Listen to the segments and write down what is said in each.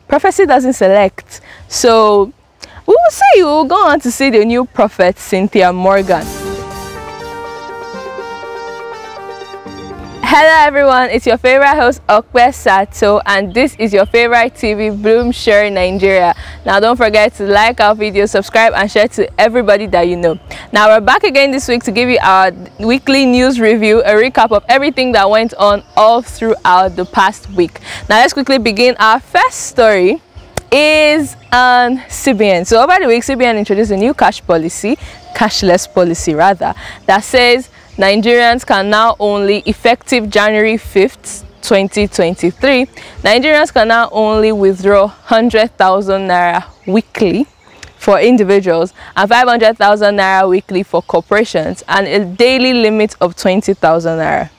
prophecy doesn't select. So we will see. We will go on to see the new prophet, Cynthia Morgan. Hello everyone, it's your favorite host Okwe Sato, and this is your favorite TV, Bloomshare Nigeria. Now don't forget to like our video, subscribe and share to everybody that you know. Now we're back again this week to give you our weekly news review, a recap of everything that went on all throughout the past week. Now let's quickly begin. Our first story is on CBN. So over the week, CBN introduced a new cashless policy rather, that says Nigerians can now only, effective January 5th, 2023, Nigerians can now only withdraw 100,000 naira weekly for individuals and 500,000 naira weekly for corporations, and a daily limit of 20,000 naira.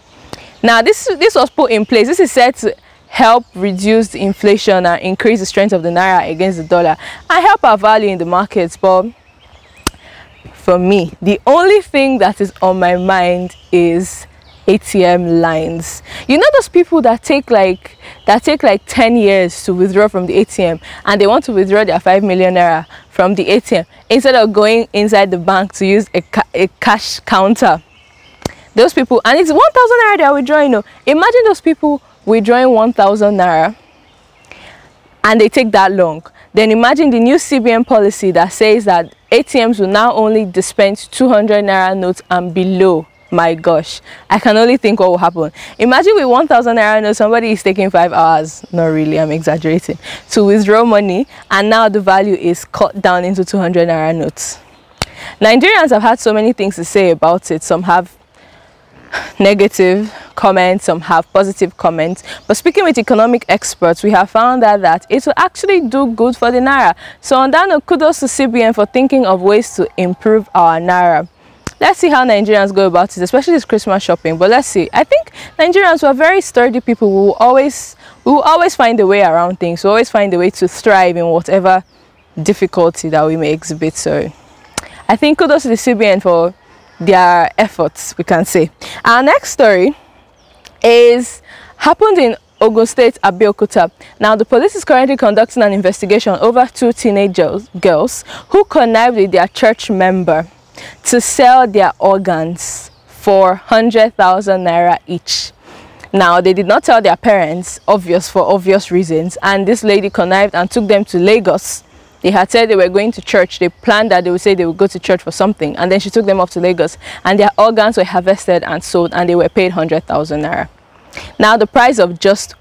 Now this was put in place. This is said to help reduce the inflation and increase the strength of the naira against the dollar and help our value in the markets. But for me, the only thing that is on my mind is ATM lines. You know those people that take like 10 years to withdraw from the ATM, and they want to withdraw their 5 million naira from the ATM instead of going inside the bank to use a cash counter. Those people, and it's 1,000 naira they are withdrawing. No, imagine those people withdrawing 1,000 naira and they take that long. Then imagine the new CBN policy that says that ATMs will now only dispense 200 naira notes and below. My gosh, I can only think what will happen. Imagine with 1,000 naira notes, somebody is taking 5 hours, not really, I'm exaggerating, to withdraw money, and now the value is cut down into 200 naira notes. Nigerians have had so many things to say about it. Some have negative comments, some have positive comments, but speaking with economic experts, we have found out that it will actually do good for the naira. So on that note, kudos to CBN for thinking of ways to improve our naira. Let's see how Nigerians go about it, especially this Christmas shopping. But let's see. I think Nigerians were very sturdy people. We will always find a way around things. We always find a way to thrive in whatever difficulty that we may exhibit. So I think kudos to the CBN for their efforts, we can say. Our next story happened in Ogun State, Abeokuta. Now the police is currently conducting an investigation over 2 teenage girls who connived with their church member to sell their organs for 100,000 naira each. Now they did not tell their parents, for obvious reasons, and this lady connived and took them to Lagos. They had said they were going to church. They planned that they would say they would go to church for something, and then she took them off to Lagos, and their organs were harvested and sold, and they were paid 100,000 naira. Now the price of just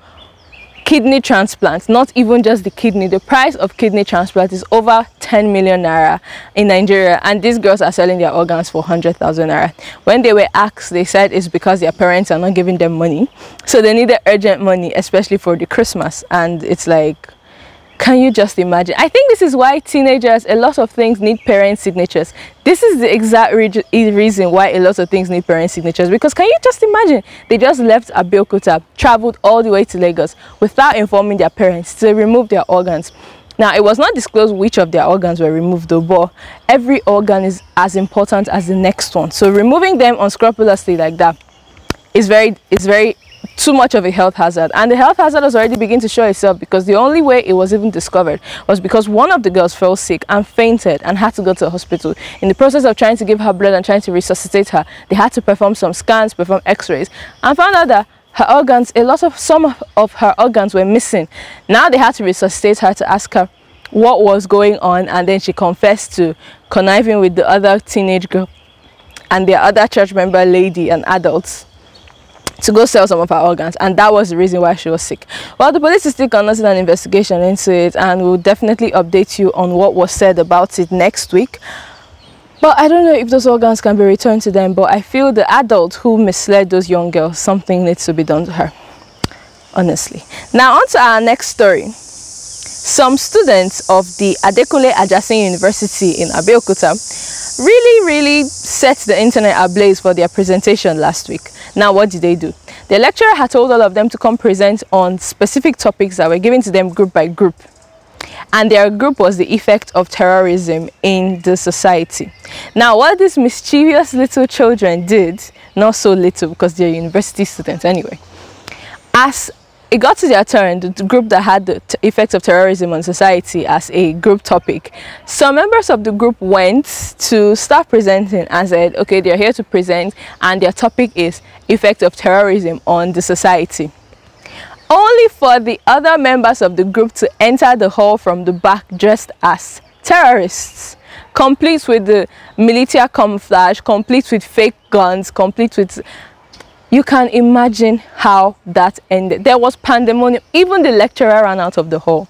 kidney transplants, not even just the kidney, the price of kidney transplant is over 10 million naira in Nigeria, and these girls are selling their organs for 100,000 naira. When they were asked, they said it's because their parents are not giving them money, so they needed urgent money, especially for the Christmas. And it's like, can you just imagine? I think this is why teenagers, a lot of things need parent signatures. This is the exact reason why a lot of things need parent signatures, because can you just imagine? They just left Abeokuta, traveled all the way to Lagos without informing their parents to remove their organs. Now, it was not disclosed which of their organs were removed though, but every organ is as important as the next one. So removing them unscrupulously like that is very too much of a health hazard, and the health hazard has already begun to show itself, because the only way it was even discovered was because one of the girls fell sick and fainted and had to go to the hospital. In the process of trying to give her blood and trying to resuscitate her, they had to perform some scans, perform x-rays, and found out that her organs, some of her organs were missing. Now they had to resuscitate her to ask her what was going on, and then she confessed to conniving with the other teenage girl and their other church member lady and adults to go sell some of her organs, and that was the reason why she was sick. Well, the police is still conducting an investigation into it, and we'll definitely update you on what was said about it next week. But I don't know if those organs can be returned to them, but I feel the adult who misled those young girls, something needs to be done to her, honestly. Now on to our next story. Some students of the Adekunle Ajasin University in Abeokuta really set the internet ablaze for their presentation last week. Now what did they do? The lecturer had told all of them to come present on specific topics that were given to them group by group, and their group was the effect of terrorism in the society. Now what these mischievous little children did, not so little because they're university students anyway, as it got to their turn, the group that had the effects of terrorism on society as a group topic. Some members of the group went to start presenting and said, okay, they're here to present and their topic is effect of terrorism on the society. Only for the other members of the group to enter the hall from the back dressed as terrorists, complete with the military camouflage, complete with fake guns, complete with... You can imagine how that ended. There was pandemonium. Even the lecturer ran out of the hall.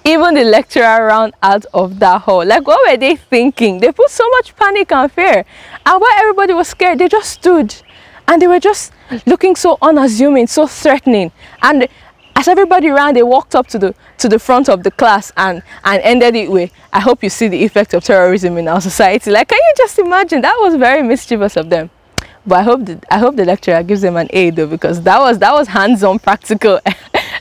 Even the lecturer ran out of that hall. Like, what were they thinking? They put so much panic and fear. And while everybody was scared, they just stood. And they were just looking so unassuming, so threatening. And as everybody ran, they walked up to the front of the class and ended it with, I hope you see the effect of terrorism in our society. Like, can you just imagine? That was very mischievous of them. But I hope the lecturer gives them an A though, because that was hands-on practical.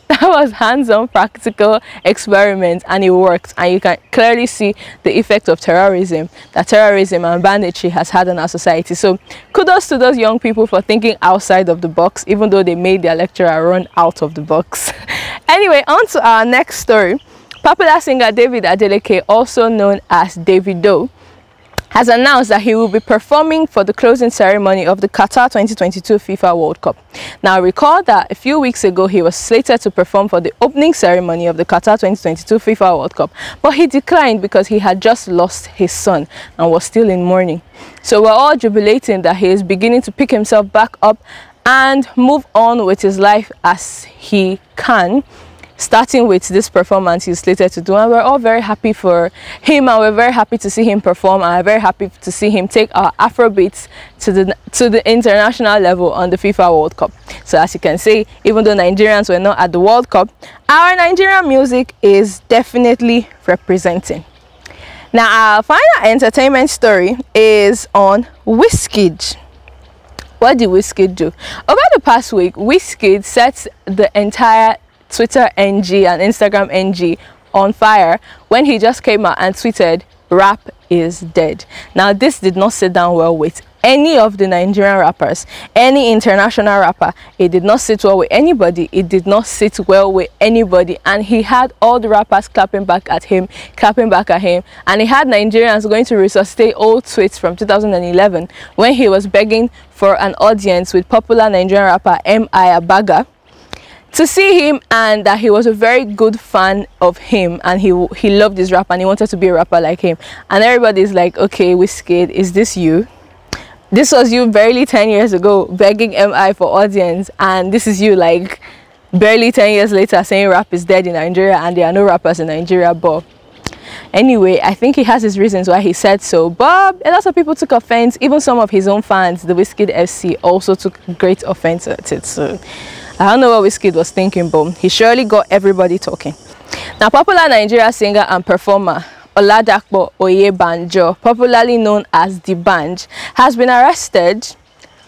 That was hands-on practical experiment, and it worked. And you can clearly see the effect of terrorism and banditry has had on our society. So kudos to those young people for thinking outside of the box, even though they made their lecturer run out of the box. Anyway, on to our next story. Popular singer David Adeleke, also known as Davido, has announced that he will be performing for the closing ceremony of the Qatar 2022 FIFA World Cup. Now, recall that a few weeks ago he was slated to perform for the opening ceremony of the Qatar 2022 FIFA World Cup, but he declined because he had just lost his son and was still in mourning. So we're all jubilating that he is beginning to pick himself back up and move on with his life as he can, starting with this performance he's slated to do. And we're all very happy for him, and we're very happy to see him perform, and we're very happy to see him take our Afrobeats to the international level on the FIFA World Cup. So as you can see, even though Nigerians were not at the World Cup, our Nigerian music is definitely representing. Now, our final entertainment story is on Wizkid. What did Wizkid do? Over the past week, Wizkid set the entire Twitter NG and Instagram NG on fire when he just came out and tweeted, "Rap is dead." Now, this did not sit down well with any of the Nigerian rappers, any international rapper. It did not sit well with anybody. It did not sit well with anybody. And he had all the rappers clapping back at him, and he had Nigerians going to resuscitate old tweets from 2011 when he was begging for an audience with popular Nigerian rapper M.I. Abaga to see him, and that he was a very good fan of him, and he loved his rap and he wanted to be a rapper like him. And everybody's like, okay, Wizkid, is this you? This was you barely 10 years ago begging MI for audience, and this is you like barely 10 years later saying rap is dead in Nigeria and there are no rappers in Nigeria. But anyway, I think he has his reasons why he said so, but a lot of people took offense. Even some of his own fans, the Wizkid FC, also took great offense at it. So I don't know what Wizkid was thinking, but he surely got everybody talking. Now, popular Nigeria singer and performer Oladapo Oyebanjo, popularly known as D'banj, has been arrested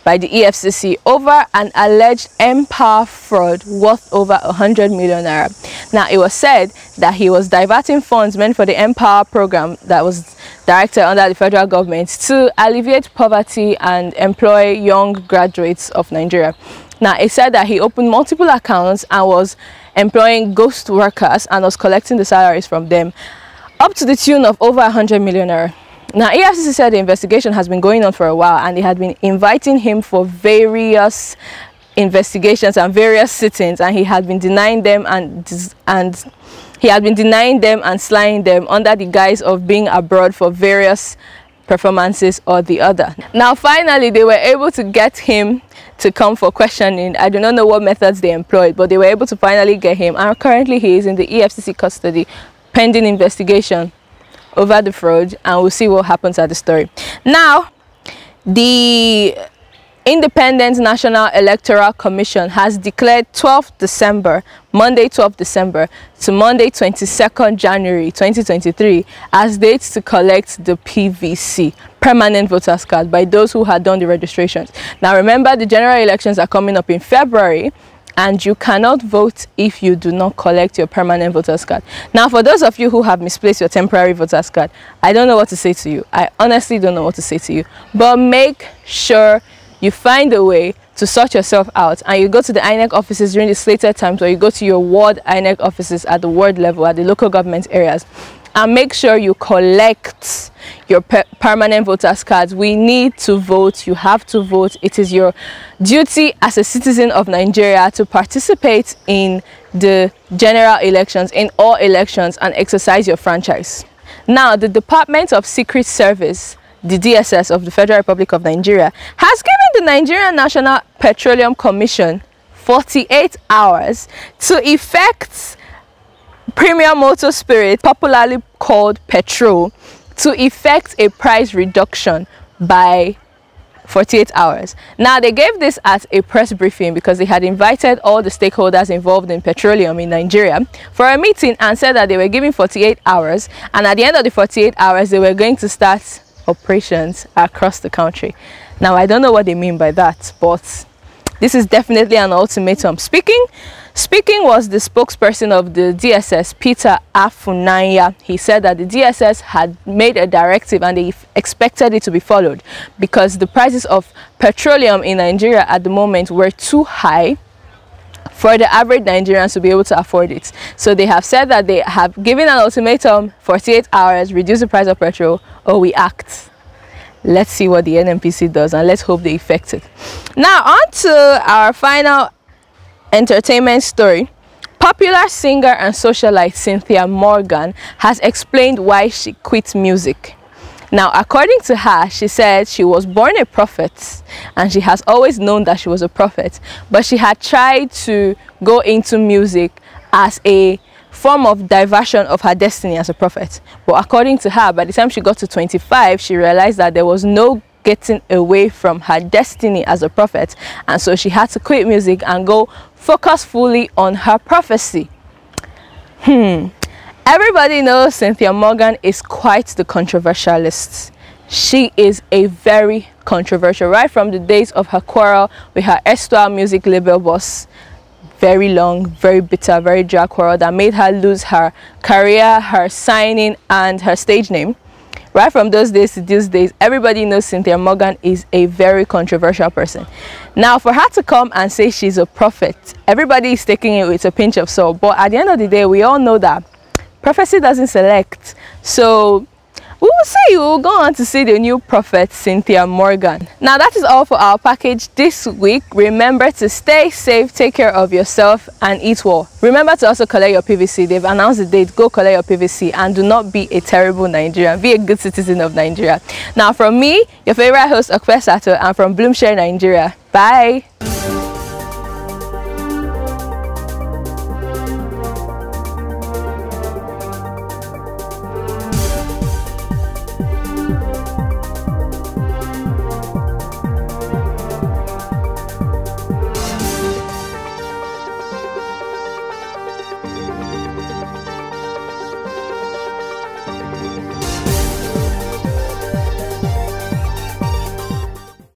by the EFCC over an alleged Empower fraud worth over 100 million naira. Now, it was said that he was diverting funds meant for the Empower program that was directed under the federal government to alleviate poverty and employ young graduates of Nigeria. Now, it said that he opened multiple accounts and was employing ghost workers and was collecting the salaries from them, up to the tune of over 100 million naira. Now, EFCC said the investigation has been going on for a while, and they had been inviting him for various investigations and various sittings, and he had been denying them and slying them under the guise of being abroad for various performances or the other. Now, finally, they were able to get him to come for questioning. I do not know what methods they employed, but they were able to finally get him, and currently he is in the EFCC custody pending investigation over the fraud, and we'll see what happens at the story. Now, the Independent National Electoral Commission has declared 12th December, Monday 12th December to Monday 22nd January 2023 as dates to collect the PVC, permanent voters card, by those who had done the registrations. Now, remember, the general elections are coming up in February, and you cannot vote if you do not collect your permanent voters card. Now, for those of you who have misplaced your temporary voters card, I don't know what to say to you. I honestly don't know what to say to you. But make sure you find a way to sort yourself out, and you go to the INEC offices during the slated times, or you go to your ward INEC offices at the ward level, at the local government areas, and make sure you collect your permanent voters cards. We need to vote. You have to vote. It is your duty as a citizen of Nigeria to participate in the general elections, in all elections, and exercise your franchise. Now, the Department of Secret Service, the DSS of the Federal Republic of Nigeria, has given the Nigerian National Petroleum Commission 48 hours to effect premium motor spirit, popularly called petrol, to effect a price reduction by 48 hours. Now, they gave this at a press briefing because they had invited all the stakeholders involved in petroleum in Nigeria for a meeting, and said that they were giving 48 hours, and at the end of the 48 hours they were going to start operations across the country. Now, I don't know what they mean by that, but this is definitely an ultimatum. Speaking was the spokesperson of the DSS, Peter Afunanya. He said that the DSS had made a directive and they expected it to be followed because the prices of petroleum in Nigeria at the moment were too high for the average Nigerians to be able to afford it. So they have said that they have given an ultimatum, 48 hours, reduce the price of petrol, or we act. Let's see what the NNPC does, and let's hope they effect it. Now, on to our final entertainment story. Popular singer and socialite Cynthia Morgan has explained why she quit music. Now, according to her, she said she was born a prophet and she has always known that she was a prophet, but she had tried to go into music as a form of diversion of her destiny as a prophet. But according to her, by the time she got to 25, she realized that there was no getting away from her destiny as a prophet, and so she had to quit music and go focus fully on her prophecy. Everybody knows Cynthia Morgan is quite the controversialist. She is a very controversial, right from the days of her quarrel with her erstwhile music label boss. Very long, very bitter, very dry quarrel that made her lose her career, her signing, and her stage name. Right from those days to these days, everybody knows Cynthia Morgan is a very controversial person. Now, for her to come and say she's a prophet, everybody is taking it with a pinch of salt. But at the end of the day, we all know that prophecy doesn't select. So we will see. We will go on to see the new prophet, Cynthia Morgan. Now, that is all for our package this week. Remember to stay safe, take care of yourself, and eat well. Remember to also collect your PVC. They've announced the date. Go collect your PVC, and do not be a terrible Nigerian. Be a good citizen of Nigeria. Now, from me, your favorite host, Okpe Sato, and from Bloomshare, Nigeria. Bye.